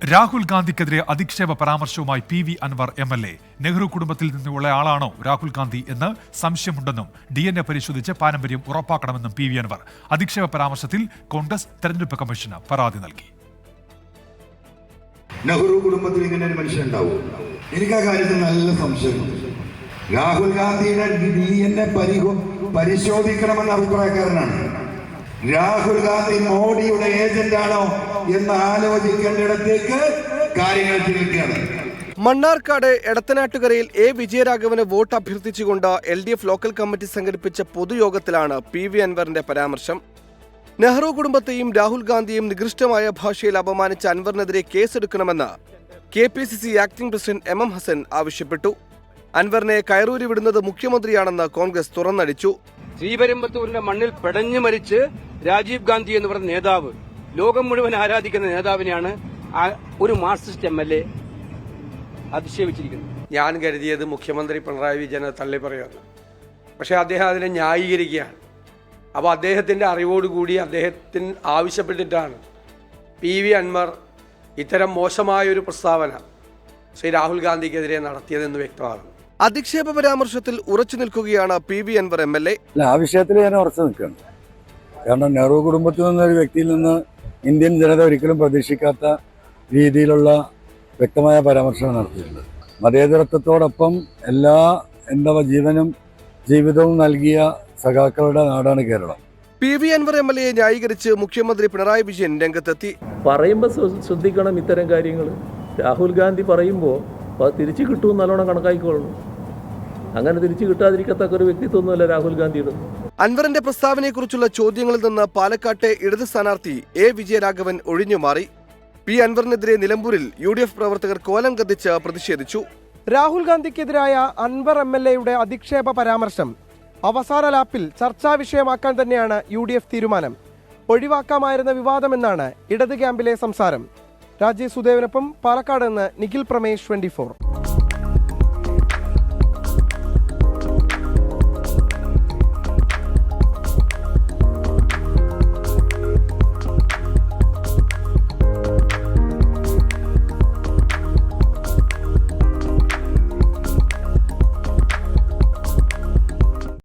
Rahul ഗാന്ധിക്കെതിരെ അധിക്ഷേപ പരാമർശവുമായി PV Anwar MLA. Nehru കുടുംബത്തിൽ നിന്നുള്ള ആളാണോ രാഹുൽ ഗാന്ധി എന്ന് സംശയമുണ്ടെന്നും DNA പരിശോധിച്ച് പാരമ്പര്യം ഉറപ്പാക്കണമെന്നും PV അൻവർ. അധിക്ഷേപ പരാമർശത്തിൽ കോൺഗ്രസ് തെരഞ്ഞെടുപ്പ് കമ്മീഷന് പരാതി നൽകി. നെഹ്റു കുടുംബത്തിൽ ഇങ്ങനെ ഒരു മനുഷ്യനുണ്ടാവും. എനിക്ക് ആ കാര്യത്തിൽ നല്ല സംശയമുണ്ട്. രാഹുൽ ഗാന്ധിയുടെ DNA പരിശോധിക്കണമെന്ന അഭിപ്രായക്കാരനാണ്. രാഹുൽ ഗാന്ധി മോഡിയുടെ ഏജന്റാണോ എന്ന് ആലോചിക്കേണ്ടിടത്തേക്ക് കാര്യങ്ങൾ തിരിക്കുകയാണ്. മണ്ണാർക്കാട് എടത്തനാട്ടുകരയിൽ വിജയരാഘവന് വോട്ട് അഭ്യർത്ഥിച്ചുകൊണ്ട് LDF ലോക്കൽ കമ്മിറ്റി സംഘടിപ്പിച്ച പൊതുയോഗത്തിലാണ് PV അൻവറിന്റെ പരാമർശം. നെഹ്റു കുടുംബത്തെയും രാഹുൽ ഗാന്ധിയും നികൃഷ്ടമായ ഭാഷയിൽ അപമാനിച്ച അൻവറിനെതിരെ കേസെടുക്കണമെന്ന് KPCC acting president MM Hassan ആവശ്യപ്പെട്ടു. അൻവറിനെ കയറൂരി വിടുന്നത് മുഖ്യമന്ത്രിയാണെന്ന് കോൺഗ്രസ് തുറന്നടിച്ചു. ശ്രീപെരുമ്പത്തൂരിന്റെ മണ്ണിൽ പെടഞ്ഞു മരിച്ച് രാജീവ് ഗാന്ധി എന്ന് പറയുന്ന നേതാവ്, ലോകം മുഴുവൻ ആരാധിക്കുന്ന നേതാവിനെയാണ് ഒരു മാർക്സിസ്റ്റ് MLA അധിക്ഷേപിച്ചിരിക്കുന്നത്. ഞാൻ കരുതിയത് മുഖ്യമന്ത്രി പിണറായി വിജയനെ തള്ളി പറയുന്നു, പക്ഷേ അദ്ദേഹം അതിനെ ന്യായീകരിക്കുകയാണ്. അപ്പോൾ അദ്ദേഹത്തിൻ്റെ അറിവോടുകൂടി അദ്ദേഹത്തിന് ആവശ്യപ്പെട്ടിട്ടാണ് PV അൻവർ ഇത്തരം മോശമായൊരു പ്രസ്താവന ശ്രീ രാഹുൽ ഗാന്ധിക്കെതിരെ നടത്തിയതെന്ന് വ്യക്തമാകുന്നു. അധിക്ഷേപ പരാമർശത്തിൽ ഉറച്ചു നിൽക്കുകയാണ് PV അൻവർ MLA. ആ വിഷയത്തിൽ ഞാൻ ഉറച്ചു നിൽക്കുകയാണ്. കാരണം നെഹ്റു കുടുംബത്തിൽ നിന്നൊരു വ്യക്തിയിൽ നിന്ന് ഇന്ത്യൻ ജനത ഒരിക്കലും പ്രതീക്ഷിക്കാത്ത രീതിയിലുള്ള വ്യക്തമായ പരാമർശമാണ് നടത്തിയിട്ടുള്ളത്. മതേതരത്വത്തോടൊപ്പം എല്ലാ ജീവനും ജീവിതവും നൽകിയ സഖാക്കളുടെ നാടാണ് കേരളം. PV അൻവർ MLA ന്യായീകരിച്ച് മുഖ്യമന്ത്രി പിണറായി വിജയൻ രംഗത്തെത്തി. പറയുമ്പോൾ ശ്രദ്ധിക്കണം ഇത്തരം കാര്യങ്ങൾ. രാഹുൽ ഗാന്ധി പറയുമ്പോൾ തിരിച്ചു കിട്ടുമെന്ന് നല്ലോണം കണക്കാക്കിക്കൊള്ളണം. അങ്ങനെ തിരിച്ചു കിട്ടാതിരിക്കത്തക്ക ഒരു വ്യക്തിത്വമൊന്നുമല്ല രാഹുൽ ഗാന്ധിയുടെ. അൻവറിന്റെ പ്രസ്താവനയെക്കുറിച്ചുള്ള ചോദ്യങ്ങളിൽ നിന്ന് പാലക്കാട്ടെ ഇടത് സ്ഥാനാർത്ഥി വിജയരാഘവൻ ഒഴിഞ്ഞുമാറി. P അൻവറിനെതിരെ നിലമ്പൂരിൽ UDF പ്രവർത്തകർ കോലം കത്തിച്ച് പ്രതിഷേധിച്ചു. രാഹുൽ ഗാന്ധിക്കെതിരായ അൻവർ MLAയുടെ അധിക്ഷേപ പരാമർശം അവസാന ലാപ്പിൽ ചർച്ചാ വിഷയമാക്കാൻ തന്നെയാണ് UDF തീരുമാനം. ഒഴിവാക്കാമായിരുന്ന വിവാദമെന്നാണ് ഇടത് ക്യാമ്പിലെ സംസാരം. രാജേഷ് സുദേവനൊപ്പം പാലക്കാട് നിന്ന് നിഖിൽ പ്രമേഷ് 24.